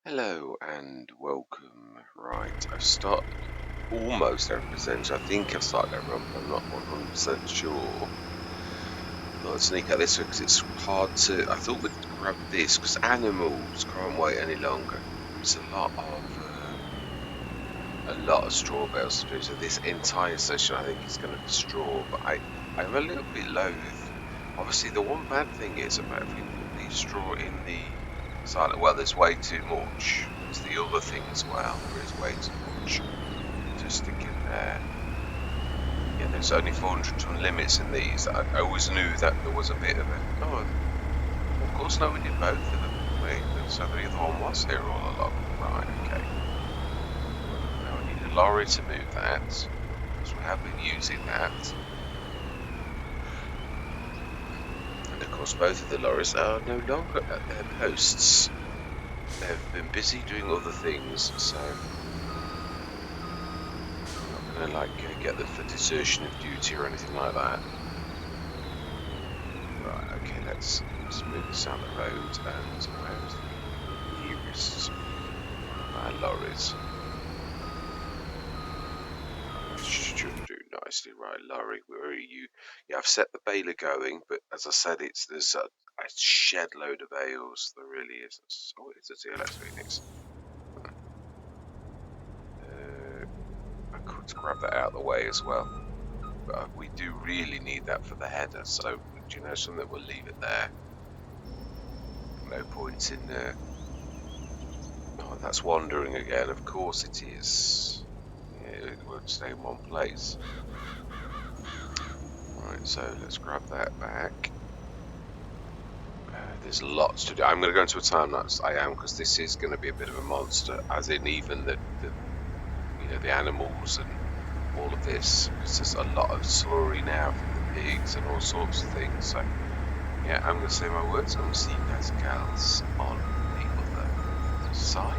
Hello and welcome. Right, I've started almost every percentage. I think I've started that run, but I'm not 100% sure. Thought I'd sneak out this way because it's hard to. I thought we'd grab this because animals can't wait any longer. It's a lot of straw bales to do. So this entire session, I think, is going to be straw. But I'm a little bit loath. Obviously, the one bad thing is about if we put the straw in the silent, well, there's way too much. It's the other thing as well. There is way too much to stick in there. Yeah, there's only 400-ton limits in these. I always knew that there was a bit of a. Oh, of course, no, we did both of them, didn't we? So the other one was here all along. Right, okay. Now we need a lorry to move that, because we have been using that. And of course, both of the lorries are no longer at their posts. They've been busy doing other things, so I'm not going to get them for desertion of duty or anything like that. Right, okay, let's move this down the road. And where's the nearest one of our lorries? That should do nicely. Right, lorry, where are you? Yeah, I've set the baler going, but as I said, there's a shed load of bales. There really is. Oh, it's a TLX Phoenix. I could grab that out of the way as well. But we do really need that for the header, so do you know something? We'll leave it there. No point in. Oh, that's wandering again. Of course it is. Yeah, it won't stay in one place. Right, so let's grab that back. There's lots to do. I'm going to go into a time lapse. I am, because this is going to be a bit of a monster, as in even the the animals and all of this, because there's a lot of slurry now from the pigs and all sorts of things. So yeah, I'm going to say my words, and we'll see you guys and gals on the other side.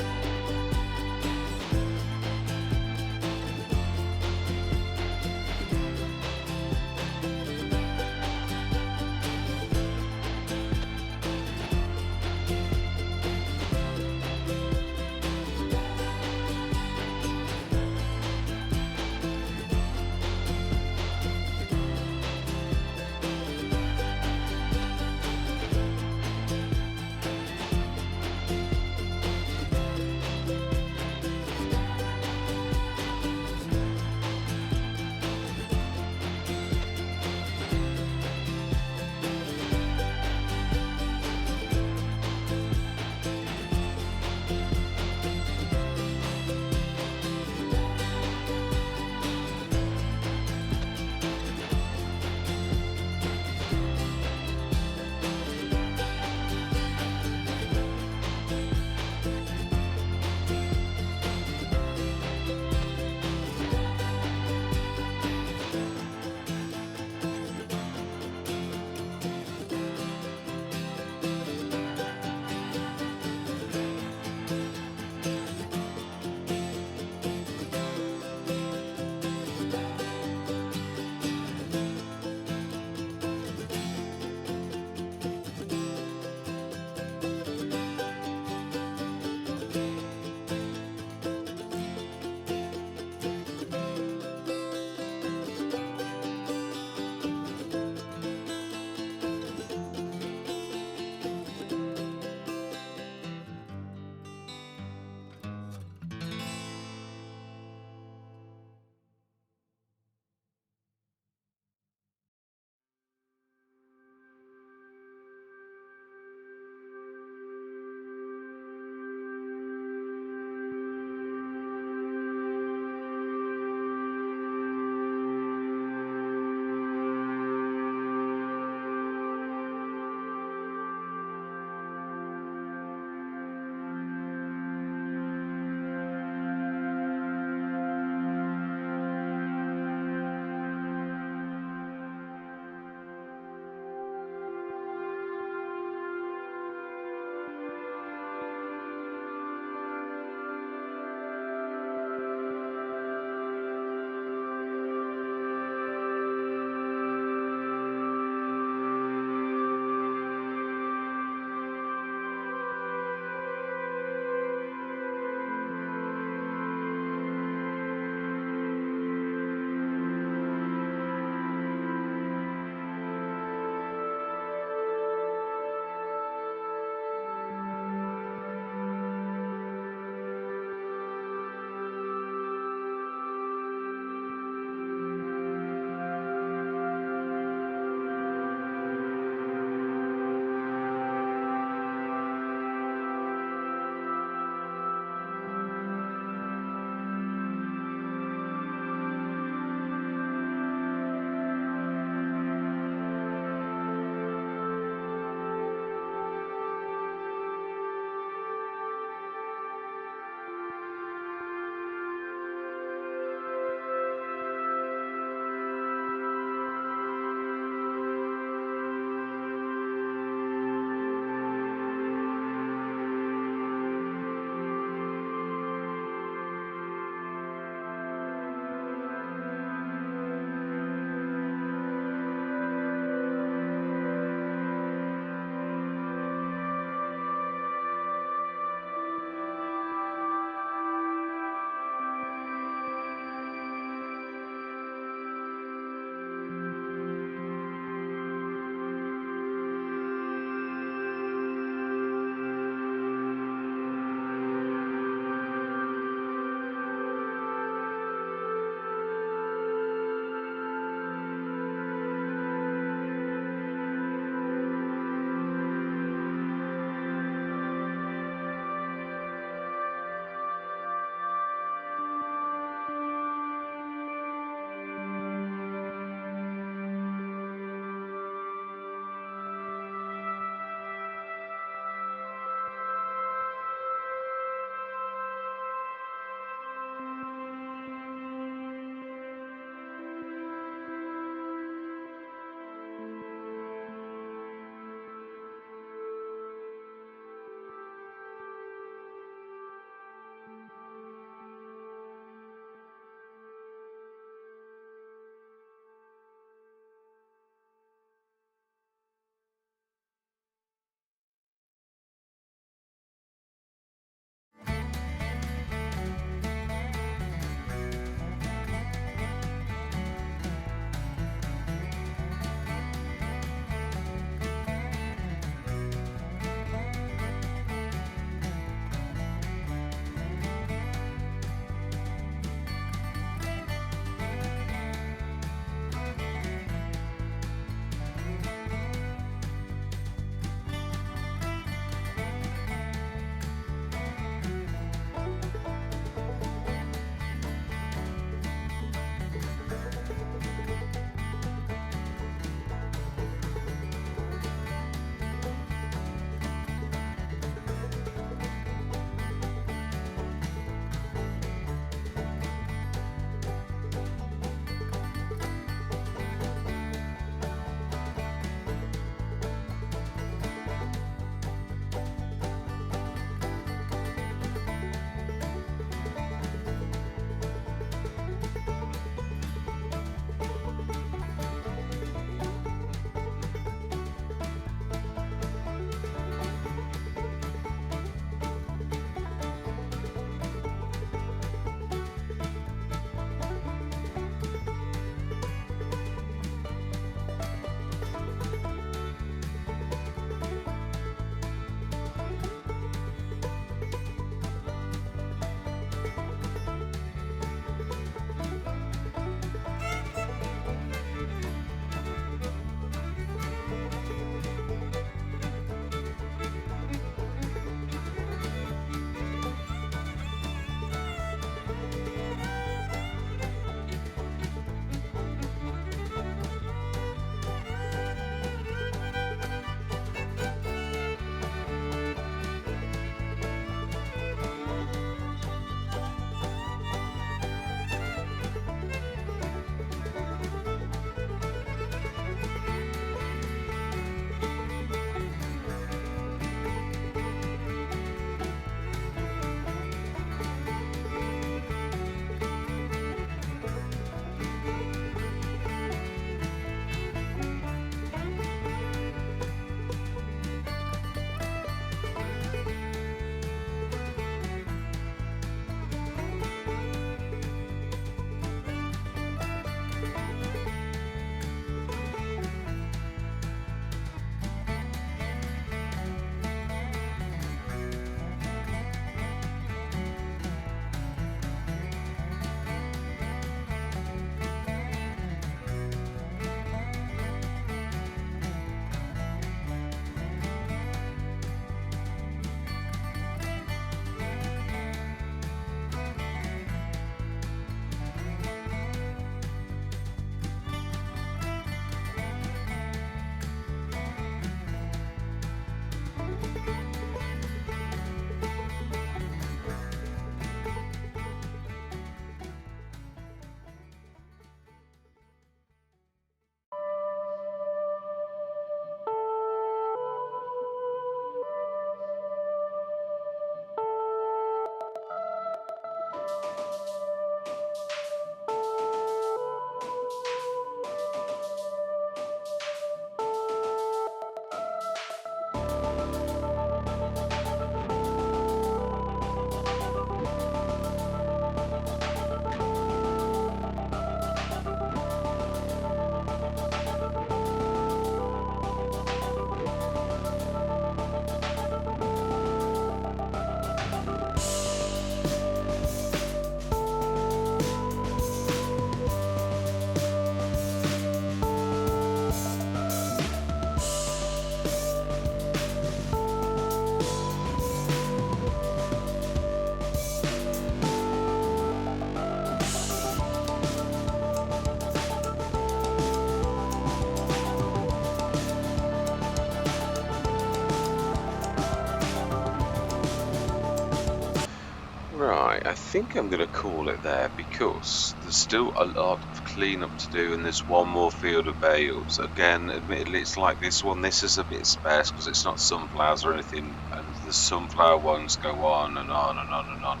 I think I'm going to call it there because there's still a lot of cleanup to do, and there's one more field of bales. Again, admittedly, it's like this one. This is a bit sparse because it's not sunflowers or anything, and the sunflower ones go on and on and on and on.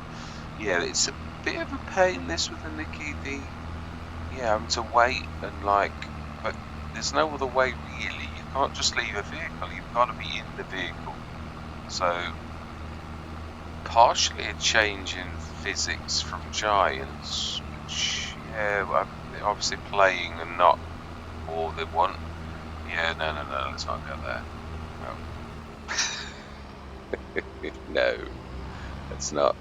Yeah, it's a bit of a pain this with the Nikki. Having to wait and but there's no other way really. You can't just leave a vehicle. You've got to be in the vehicle. So partially a change in physics from Giants, which, yeah, they're obviously playing and not all they want. Yeah, no, let's not go there. No, no, let's not.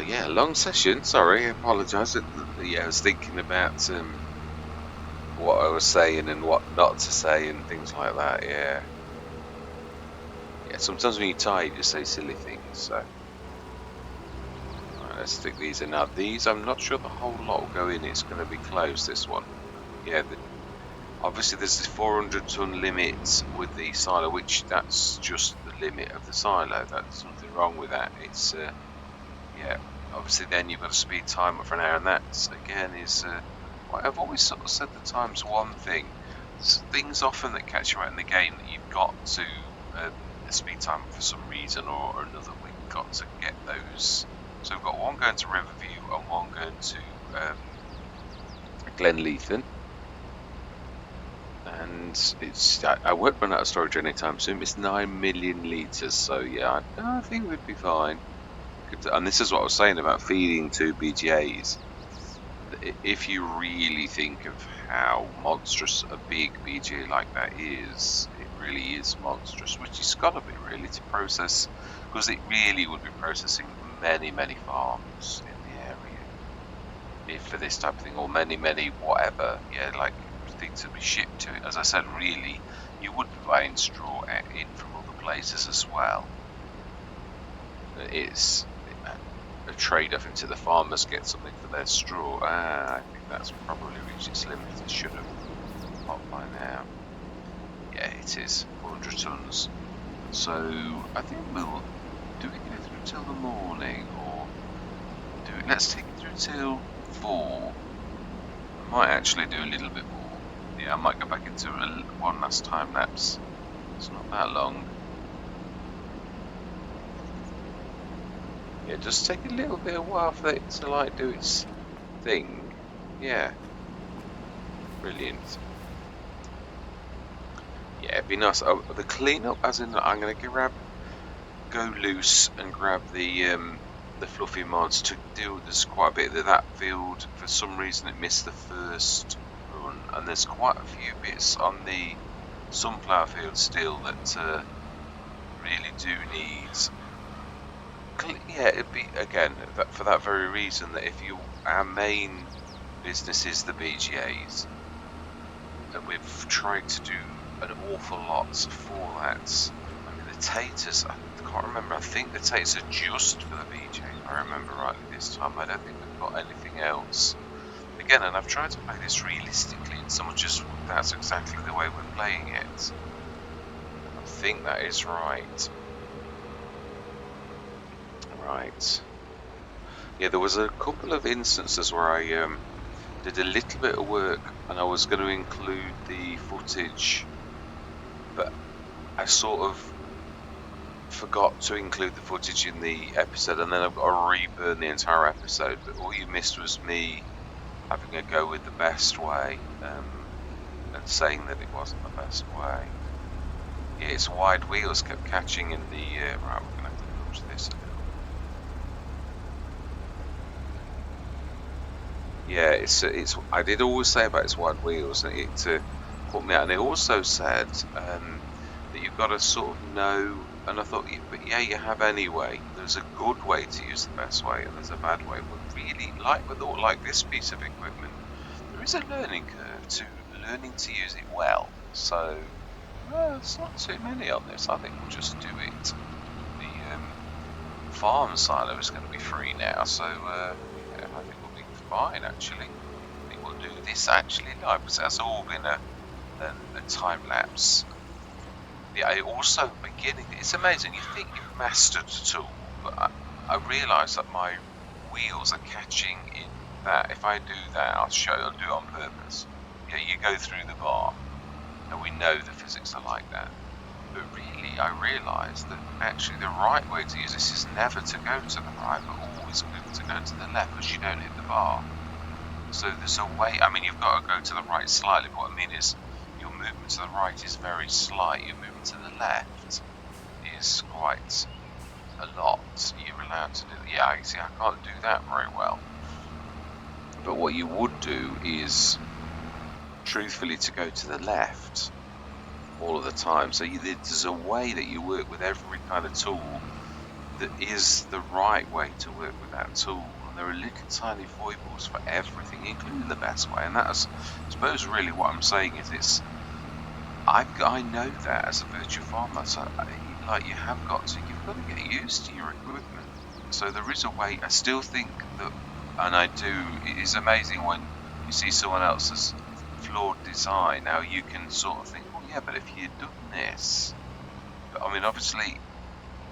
Yeah, long session. Sorry, I apologise. Yeah, I was thinking about what I was saying and what not to say and things like that. Yeah, yeah. Sometimes when you're tired, you say silly things. So, right, let's stick these in. Now, these, I'm not sure the whole lot will go in. It's going to be close. This one. Yeah. Obviously, there's this 400-ton limit with the silo, which that's just the limit of the silo. That's nothing wrong with that. It's yeah. Obviously, then you've got a speed timer for an hour, and that again is. I've always sort of said the time's one thing. There's things often that catch you out in the game that you've got to the speed timer for some reason or another. We've got to get those. So we've got one going to Riverview and one going to Glenleithen. And it's I won't run out of storage anytime soon. It's 9 million litres, so yeah, I think we'd be fine. And this is what I was saying about feeding 2 BGAs. If you really think of how monstrous a big BGA like that is, it really is monstrous, which it's got to be really to process, because it really would be processing many farms in the area if for this type of thing, or many whatever, yeah, like things to be shipped to it. As I said, really, you would be buying straw in from other places as well. It's a trade-off into the farmers get something for their straw. I think that's probably reached its limit. It should have popped by now. Yeah, it is 400 tons. So I think we'll do it through till the morning, or do it. Let's take it through till 4. I might actually do a little bit more. Yeah, I might go back into one last time lapse. It's not that long. Yeah, just take a little bit of while for it to do its thing. Yeah. Brilliant. Yeah, it'd be nice. Oh, the cleanup, as in, I'm gonna go loose and grab the fluffy mods to do. There's quite a bit of that field. For some reason, it missed the first run, and there's quite a few bits on the sunflower field still that really do need. Yeah, it'd be, again, for that very reason, that if our main business is the BGAs, and we've tried to do an awful lot for that. I mean, the taters, I can't remember, I think the taters are just for the BGA, if I remember rightly this time. I don't think we've got anything else. Again, and I've tried to play this realistically, and someone just, that's exactly the way we're playing it. I think that is right. Right. Yeah, there was a couple of instances where I did a little bit of work and I was going to include the footage, but I sort of forgot to include the footage in the episode, and then I've got to reburn the entire episode. But all you missed was me having a go with the best way and saying that it wasn't the best way. Yeah, its wide wheels kept catching in the right, we're going to have to nudge this a little. Yeah, it's. I did always say about its wide wheels, and it put me out. And it also said that you've got to sort of know. And I thought, but yeah, you have anyway. There's a good way to use the best way, and there's a bad way. But really, with all this piece of equipment, there is a learning curve to learning to use it well. So it's not too many on this. I think we'll just do it. The farm silo is going to be free now, so yeah, I think we'll be fine, actually. I think we'll do this actually live, because that's all been a time lapse. Yeah, I also beginning. It's amazing. You think you've mastered the tool, but I realise that my wheels are catching in that. If I do that, I'll do it on purpose. Yeah, you go through the bar, and we know the physics are like that. But really, I realise that actually the right way to use this is never to go to the right, but always to go to the left, because you don't hit the bar. So there's a way. I mean, you've got to go to the right slightly, but what I mean is your movement to the right is very slight. Your movement to the left is quite a lot. You're allowed to do. Yeah, you see, I can't do that very well. But what you would do is, truthfully, to go to the left all of the time. So there's a way that you work with every kind of tool that is the right way to work with that tool. And there are little tiny foibles for everything, including the best way. And that's, I suppose, really what I'm saying is I know that as a virtual farmer. So like, you've got to get used to your equipment. So there is a way. I still think that, and I do, it is amazing when you see someone else's flawed design. Now you can sort of think, well, yeah, but if you'd done this, but I mean, obviously,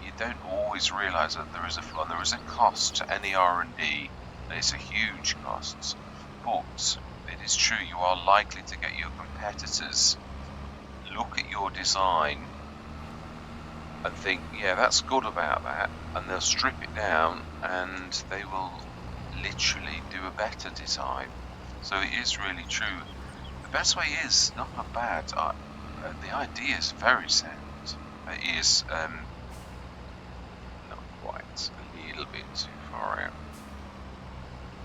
you don't always realise that there is a flaw, and there is a cost to any R&D, and it's a huge cost. But it is true, you are likely to get your competitors look at your design and think, yeah, that's good about that, and they'll strip it down and they will literally do a better design. So it is really true. The best way is not bad. The idea is very sound. It is not quite, a little bit too far out.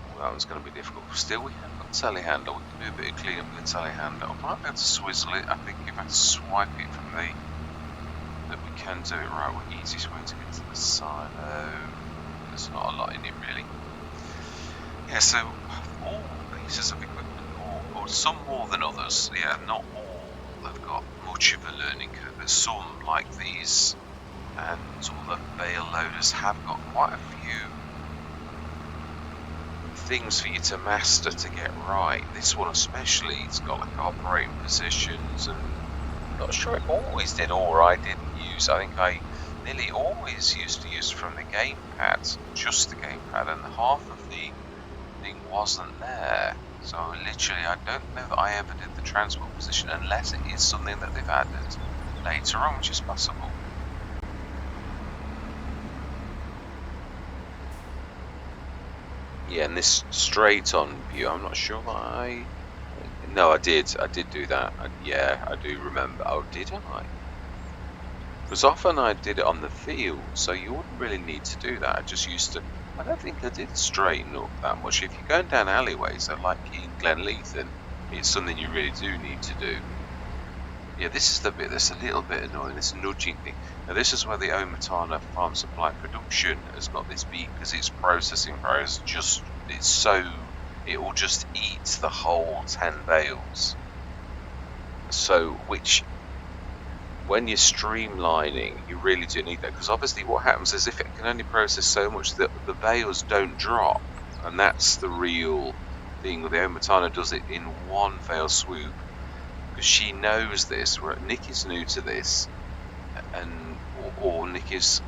Well, that one's going to be difficult. Still, we have got telehandler. We can do a bit of cleanup with the telehandler. I might be able to swizzle it. I think if I swipe it from the, that we can do it right. The easiest way to get to the silo. There's not a lot in it really. Yeah, so all pieces of equipment, or some more than others. Yeah, not all have got much of a learning curve, but some, like these and all the bale loaders, have got quite a few things for you to master to get right. This one especially, it's got like operating positions, and I'm not sure it always did, or I didn't use. I think I nearly always used to use from the gamepad, just the gamepad, and half of the thing wasn't there. So literally, I don't know that I ever did the transport position, unless it is something that they've added later on, which is possible. Yeah, and this straight on view, I'm not sure that no, I did do that. Yeah, I do remember. Oh, did I? Because often I did it on the field, so you wouldn't really need to do that. I just used to, I don't think I did straighten up that much. If you're going down alleyways, so like in Glenleithen, it's something you really do need to do. Yeah, this is the bit that's a little bit annoying, this nudging thing. Now this is where the Omatana Farm Supply Production has got this beat, because its processing process just, it's so, it will just eat the whole 10 bales. So, which, when you're streamlining, you really do need that, because obviously what happens is, if it can only process so much, that the bales don't drop, and that's the real thing. The Omatana does it in one fell swoop, because she knows this. Where Nick is new to this, and or Nick is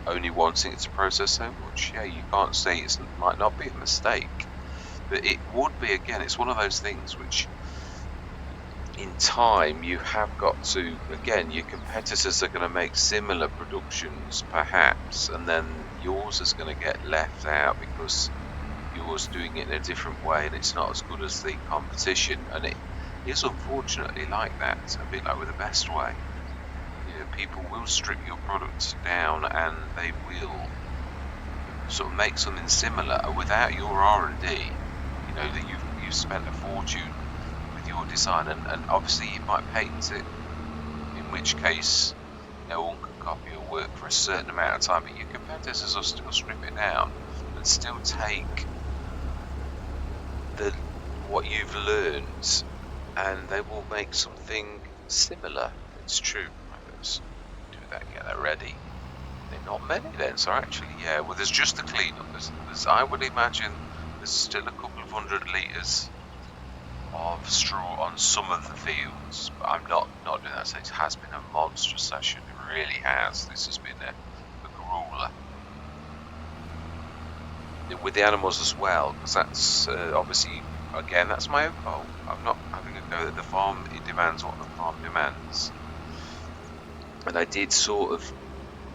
only wanting it to process so much. Yeah, you can't say it might not be a mistake, but it would be. Again, it's one of those things which, in time, you have got to, again, your competitors are going to make similar productions perhaps, and then yours is going to get left out because yours doing it in a different way, and it's not as good as the competition. And it is unfortunately like that, a bit like with the best way. You know, people will strip your products down, and they will sort of make something similar without your R&D. You know, that you've spent a fortune with your design, and obviously you might patent it, in which case no one can copy your work for a certain amount of time, but your competitors will still strip it down and still take what you've learned, and they will make something similar. It's true. Let's do that, get that ready. They're not many then, so actually, yeah, well, there's just the cleanup. There's, I would imagine there's still a couple of 100 litres of straw on some of the fields, but I'm not doing that. So it has been a monstrous session. It really has. This has been a grueler with the animals as well, because that's obviously, again, that's my own fault. I'm not having a go at the farm. It demands what the farm demands, and I did sort of,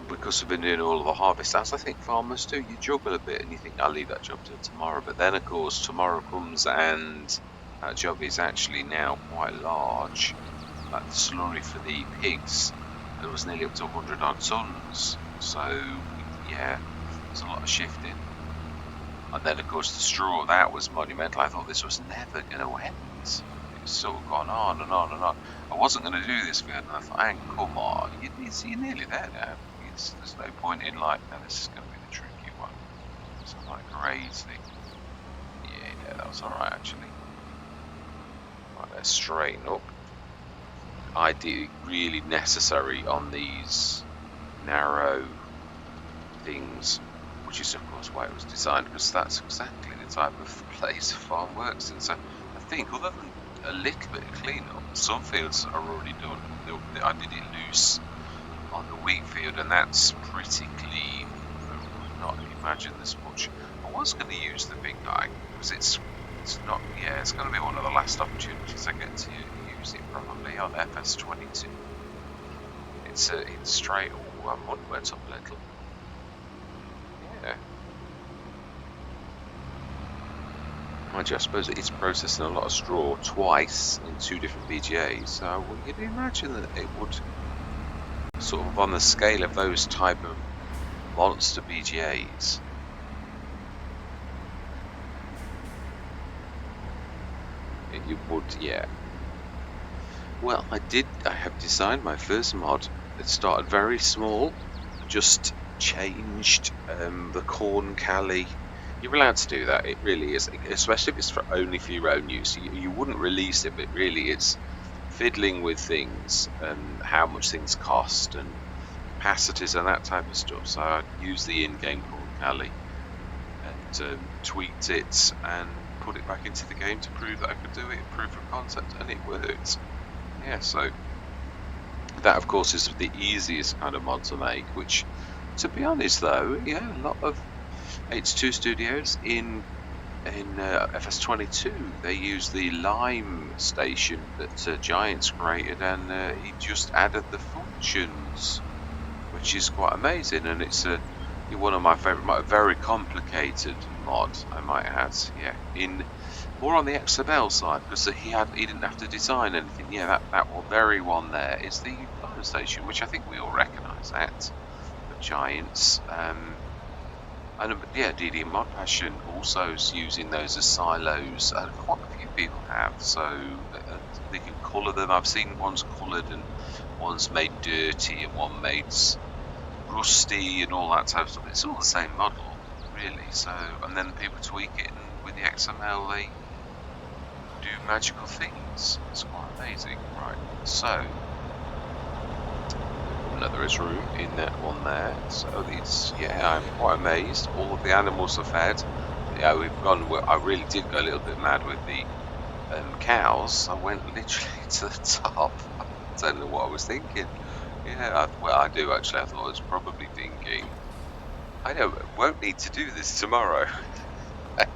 because we've been doing all of the harvest, as I think farmers do, you juggle a bit and you think I'll leave that job till tomorrow. But then, of course, tomorrow comes and that job is actually now quite large. Like the slurry for the pigs, it was nearly up to 100 odd tons. So, yeah, there's a lot of shifting. And then, of course, the straw, that was monumental. I thought this was never going to end. It's sort of gone on and on and on. I wasn't going to do this field, and I thought, "Hang, come on, you're nearly there now. There's no point in like, no, this is going to be the tricky one." So I'm like, crazy. Yeah, that was alright, actually. Right, let's straighten up. Ideally, really necessary on these narrow things, which is of course why it was designed, because that's exactly the type of place a farm works in. So I think, other than a little bit of cleanup, some fields are already done. I did it loose on the wheat field, and that's pretty clean. I would not imagine this much. I was going to use the big guy because it's not. Yeah, it's going to be one of the last opportunities I get to use it, probably on FS22. It's straight. Oh, my mud went up a little. Yeah. Mind you, I suppose it's processing a lot of straw twice in two different BGAs, so you'd imagine that it would, sort of on the scale of those type of monster BGAs, it would, yeah. Well, I have designed my first mod. It started very small, just changed the corn cali. You're allowed to do that. It really is, especially if it's only for your own use. You wouldn't release it, but really it's fiddling with things and how much things cost and capacities and that type of stuff. So I used the in-game corn cali and tweaked it and put it back into the game to prove that I could do it, proof of concept, and it worked. Yeah, so that of course is the easiest kind of mod to make, which, to be honest though, yeah, a lot of H2 studios in FS22 they use the Lime station that Giants created, and he just added the functions, which is quite amazing, and it's one of my favourite, very complicated mod, I might add. Yeah, in more on the XML side, because he didn't have to design anything. Yeah, that very one there is the Lime station, which I think we all recognise that of Giants. And yeah, DD Mod Passion also is using those as silos. Quite a few people have, so they can colour them. I've seen ones coloured and one's made dirty and one made rusty and all that type of stuff. It's all the same model, really. So, and then people tweak it, and with the XML they do magical things. It's quite amazing, right? So, there is room in that one there. So it's, yeah, I'm quite amazed. All of the animals are fed. Yeah, I really did go a little bit mad with the cows. I went literally to the top. I don't know what I was thinking. Yeah, I do actually. I thought I was probably thinking, won't need to do this tomorrow. I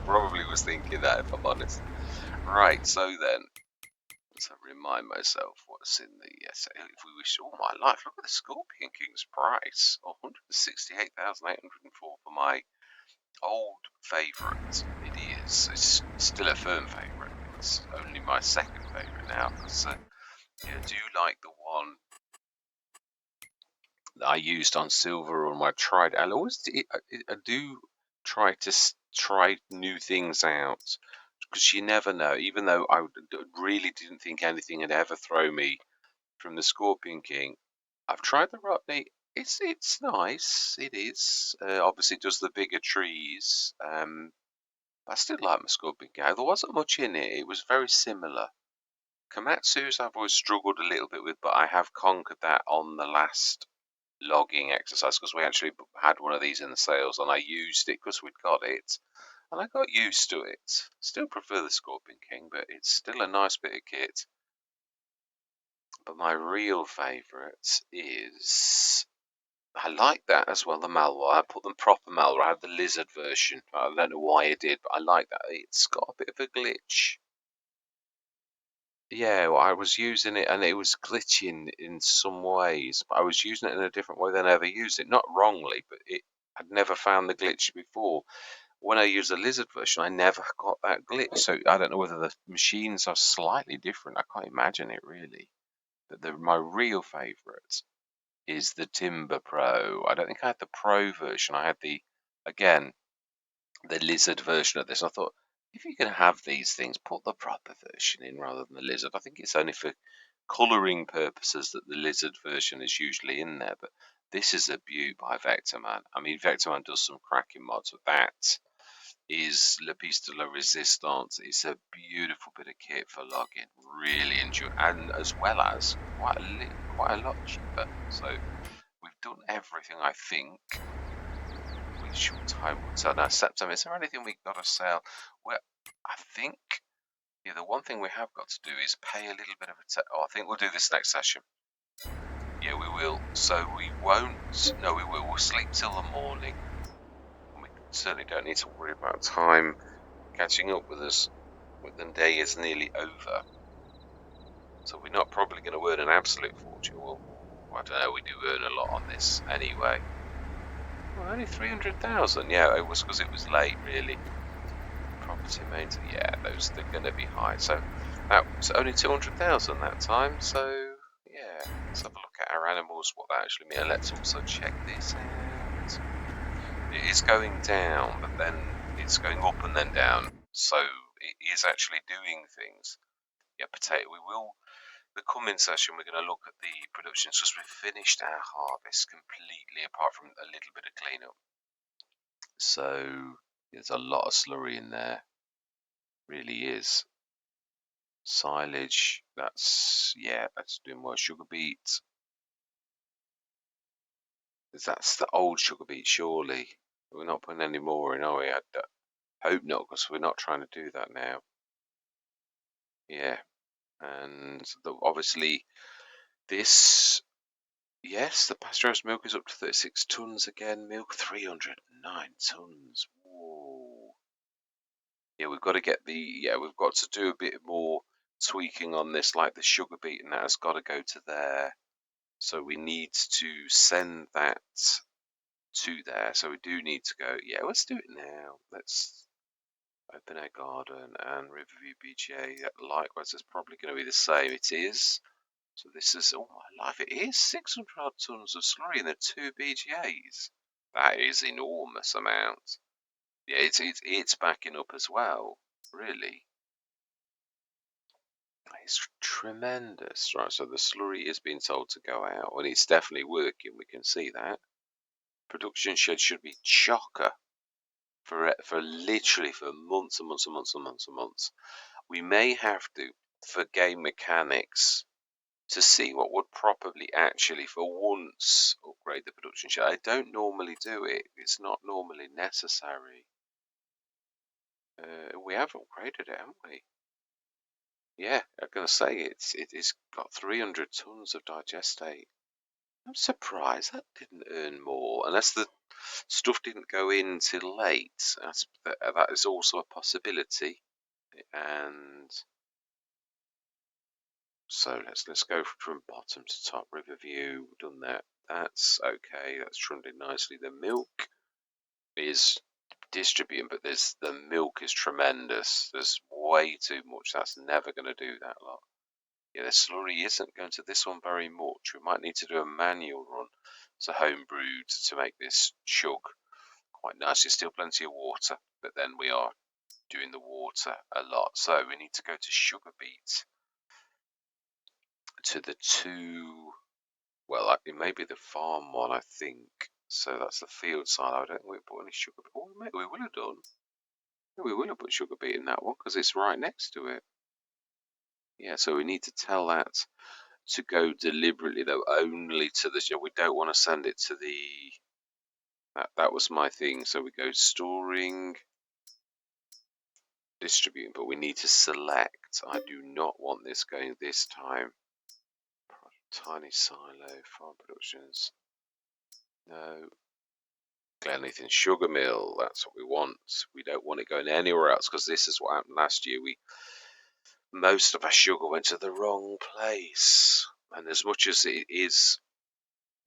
probably was thinking that, if I'm honest. Right, so then, let's remind myself what's in the, yes, if we wish, all my life, look at the Scorpion King's price, 168,804 for my old favourite. It is. It's still a firm favourite. It's only my second favourite now, because yeah, I do like the one that I used on silver on my tried. I do try to try new things out, because you never know. Even though really didn't think anything had ever thrown me from the Scorpion King, I've tried the Rodney. It's nice. It is. Obviously, it does the bigger trees. I still like my Scorpion King. There wasn't much in it. It was very similar. Komatsu's I've always struggled a little bit with, but I have conquered that on the last logging exercise, because we actually had one of these in the sales and I used it because we'd got it. And I got used to it. Still prefer the Scorpion King, but it's still a nice bit of kit. But my real favourite is... I like that as well, the Malware. I put them proper Malware. I have the Lizard version. I don't know why I did, but I like that. It's got a bit of a glitch. Yeah, well, I was using it and it was glitching in some ways, but I was using it in a different way than I ever used it. Not wrongly, but I'd never found the glitch before. When I use the Lizard version, I never got that glitch. So I don't know whether the machines are slightly different. I can't imagine it really. But my real favourite is the Timber Pro. I don't think I had the Pro version. I had again, the Lizard version of this. I thought, if you're going to have these things, put the proper version in rather than the Lizard. I think it's only for colouring purposes that the Lizard version is usually in there. But this is a beaut by Vectorman. I mean, Vectorman does some cracking mods, but that is La Piste de la Resistance. It's a beautiful bit of kit for logging. Really enjoy, and as well as quite a lot cheaper. So we've done everything, I think. Which time would tell? Now, September. Is there anything we got to sell? Well, I think the one thing we have got to do is pay a little bit of a. I think we'll do this next session. Yeah, we will. So we won't. No, we will. We'll sleep till the morning. We certainly don't need to worry about time catching up with us when the day is nearly over. So we're not probably going to earn an absolute fortune. Well, I don't know. We do earn a lot on this anyway. Well, only 300,000. Yeah, it was because it was late, really. Property maintenance. Yeah, they're going to be high. So that was only 200,000 that time. So yeah, let's have a look at our animals. What that actually means. Let's also check this out. It is going down, but then it's going up and then down. So it is actually doing things. Yeah, potato. We will. The coming session, we're going to look at the productions because we've finished our harvest completely, apart from a little bit of cleanup. So there's a lot of slurry in there, really is. Silage, that's doing well. Sugar beet, that's the old sugar beet, surely. We're not putting any more in, are we? I hope not, because we're not trying to do that now. Yeah, and obviously this. Yes, the pasteurized milk is up to 36 tons again. Milk 309 tons. Whoa. Yeah, we've got to we've got to do a bit more tweaking on this, like the sugar beet, and that has got to go to there. So we need to send that to there. So we do need to go. Yeah, let's do it now. Let's open our garden and Riverview BGA. Likewise, it's probably going to be the same. It is. So this is, oh my life, it is 600 odd tons of slurry in the 2 BGAs. That is enormous amount. Yeah, it's backing up as well, really. It's tremendous. Right, so the slurry is being told to go out, and it's definitely working, we can see that. Production shed should be chocker for literally for months and months and months and months and months. We may have to, for game mechanics, to see what would probably actually, for once, upgrade the production shed. I don't normally do it. It's not normally necessary. We have upgraded it, haven't we? Yeah, I'm going to say it's got 300 tons of digestate. I'm surprised that didn't earn more, unless the stuff didn't go in till late. That is also a possibility. And so let's go from bottom to top. Riverview, done that. That's okay. That's trundling nicely. The milk is distributing, but the milk is tremendous. There's way too much. That's never going to do that lot. Yeah, the slurry isn't going to this one very much. We might need to do a manual run to home brewed to make this chug quite nice. There's still plenty of water, but then we are doing the water a lot. So we need to go to sugar beet to the two. Well, it may be the farm one, I think. So that's the field side. I don't think we put any sugar. Oh, we will have done. We will have put sugar beet in that one because it's right next to it. Yeah, so we need to tell that to go deliberately though, only to the. We don't want to send it to the. That was my thing. So we go storing. distributing, but we need to select. I do not want this going this time. Tiny silo, farm productions. No. Glenathan sugar mill, that's what we want. We don't want it going anywhere else, because this is what happened last year. Most of our sugar went to the wrong place, and as much as it is,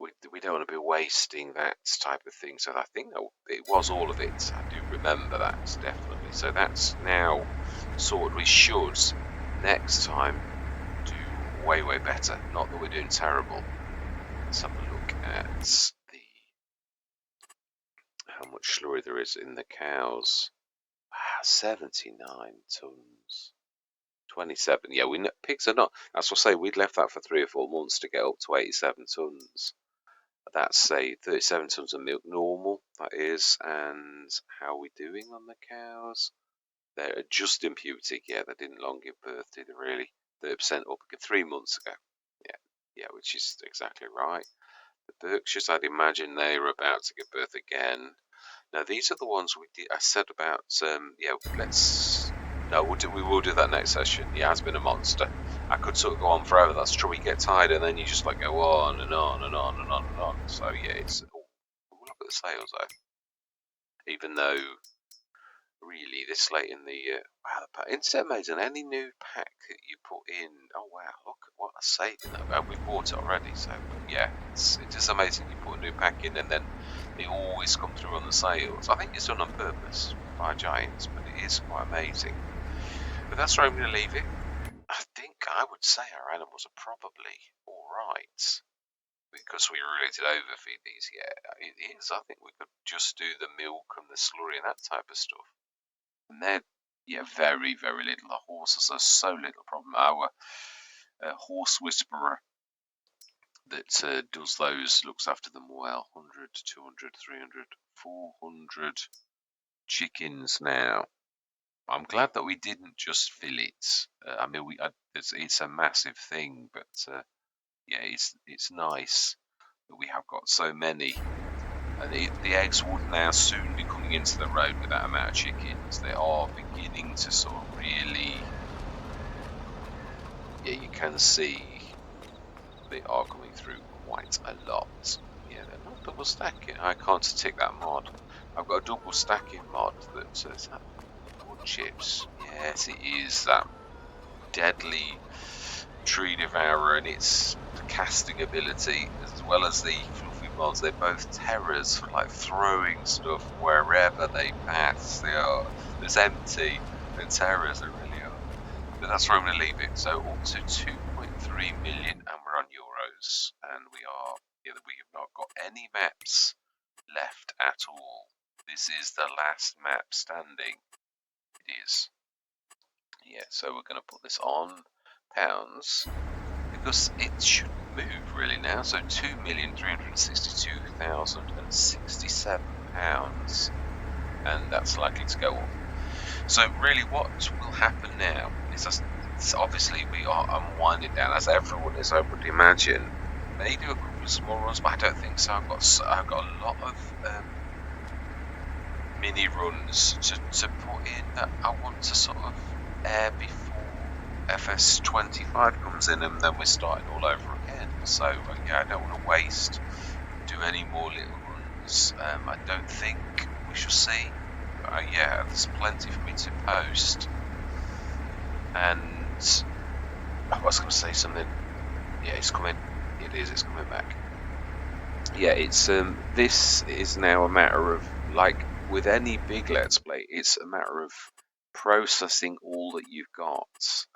we don't want to be wasting that type of thing. So I think it was all of it. I do remember that, definitely. So that's now sorted. We should next time do way better. Not that we're doing terrible. Let's have a look at how much slurry there is in the cows. 79 tons. 27. Yeah, pigs are not. That's what I say. We'd left that for 3 or 4 months to get up to 87 tons. That's say 37 tons of milk normal. That is. And how are we doing on the cows? They're just in puberty. Yeah, they didn't long give birth, did they really? 30% up 3 months ago. Yeah, which is exactly right. The Berkshires, I'd imagine they were about to give birth again. Now these are the ones I said about. Yeah, we will do that next session. Yeah, it's been a monster. I could sort of go on forever. That's true. We get tired, and then you just like go on and on and on and on and on. So yeah, we'll look at the sales though. Even though really this late in the year, wow, it's amazing. Any new pack that you put in, oh wow, look at what a saving that we've bought it already. So yeah, it's just amazing. You put a new pack in and then they always come through on the sales. I think it's done on purpose by Giants, but it is quite amazing. But that's where I'm going to leave it. I think I would say our animals are probably all right, because we really did overfeed these. Yeah, it is. I think we could just do the milk and the slurry and that type of stuff. And they're very little. The horses are so little problem. Our horse whisperer that does those looks after them well. 100, 200, 300, 400 chickens now. I'm glad that we didn't just fill it. I mean, it's a massive thing, but yeah, it's nice that we have got so many. And the eggs would now soon be coming into the road with that amount of chickens. They are beginning to sort of really, yeah, you can see they are coming through quite a lot. Yeah, they're not double stacking. I can't tick that mod. I've got a double stacking mod that says that wood chips. Yes, it is that deadly tree devourer and its casting ability, as well as the fluffy mods. They're both terrors for like throwing stuff wherever they pass. There's empty and terrors. They really are. But that's where I'm going to leave it. So up to 2.3 million, and we're on euros, and we have not got any maps left at all. This is the last map standing. It is. Yeah, so we're going to put this on pounds because it should move really now. So £2,362,067, and that's likely to go up. So really, what will happen now is obviously we are unwinding down, as everyone is, I would imagine. They do a couple of small runs, but I don't think so. I've got a lot of mini runs to put in that I want to sort of air before FS22 comes in, and then we're starting all over again. So yeah, I don't want to do any more little runs. I don't think we shall see. Yeah, there's plenty for me to post. And I was going to say something. Yeah, it's coming. It's coming back. Yeah, it's this is now a matter of, like with any big Let's Play, it's a matter of processing all that you've got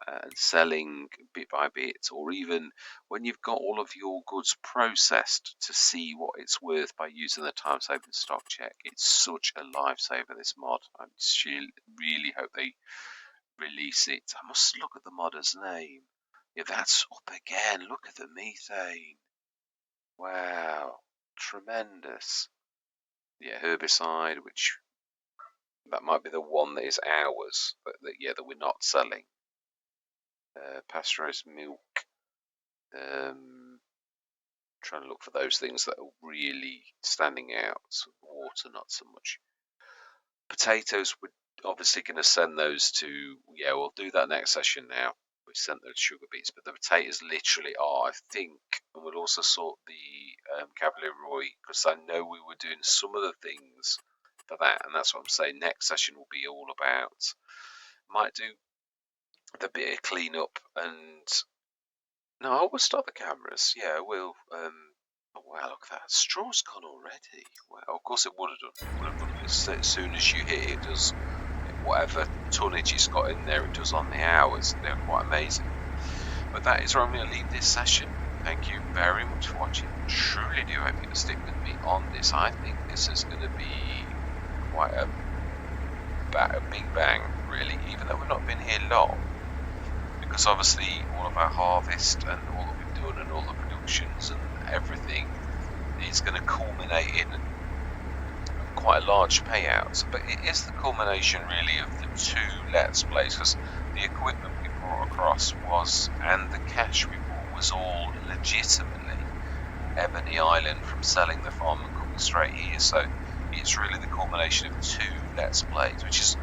and selling bit by bit, or even when you've got all of your goods processed, to see what it's worth by using the time-saving stock check. It's such a lifesaver, this mod. I really hope they release it. I must look at the modder's name. Yeah, that's up again. Look at the methane. Wow, tremendous. Yeah, herbicide, which that might be the one that is ours, but that we're not selling. Pasteurized milk. Trying to look for those things that are really standing out. Water, not so much. Potatoes would obviously going to send those to, yeah, we'll do that next session now. We sent those sugar beets, but the potatoes literally are, I think, and we'll also sort the Cavalier Roy, because I know we were doing some of the things for that, and that's what I'm saying. Next session will be all about, might do the bit of clean up, and no, I will start the cameras. Yeah, we'll. Oh wow, look at that. Straw's gone already. Wow, of course it would have done. Would have done as soon as you hit it. It does whatever tonnage it's got in there. It does on the hours. They're quite amazing. But that is where I'm going to leave this session. Thank you very much for watching. Truly do hope you're going to stick with me on this. I think this is going to be quite a big bang, really. Even though we've not been here long. Because obviously all of our harvest and all that we've done and all the productions and everything is going to culminate in quite a large payout. But it is the culmination really of the two Let's Plays, because the equipment we brought across was, and the cash we brought was all legitimately Ebony Island from selling the farm and coming straight here. So it's really the culmination of two Let's Plays, which is,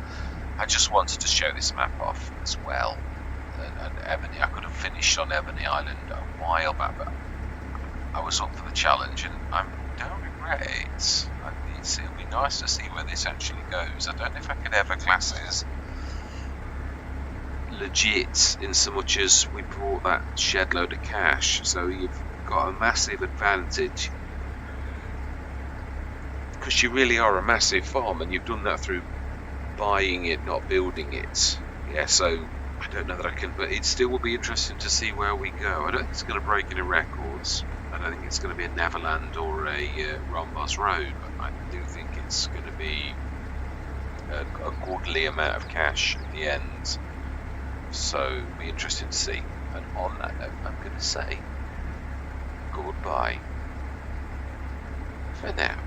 I just wanted to show this map off as well. And Ebony, I could have finished on Ebony Island a while back, but I was up for the challenge, and I don't regret it. It'll be nice to see where this actually goes. I don't know if I could ever class it as legit in so much as we brought that shed load of cash, so you've got a massive advantage because you really are a massive farm, and you've done that through buying it, not building it. Yeah, so I don't know that I can, but it still will be interesting to see where we go. I don't think it's going to break any records. I don't think it's going to be a Neverland or a Rombos Road, but I do think it's going to be a goodly amount of cash at the end. So it'll be interesting to see. And on that note, I'm going to say goodbye for now.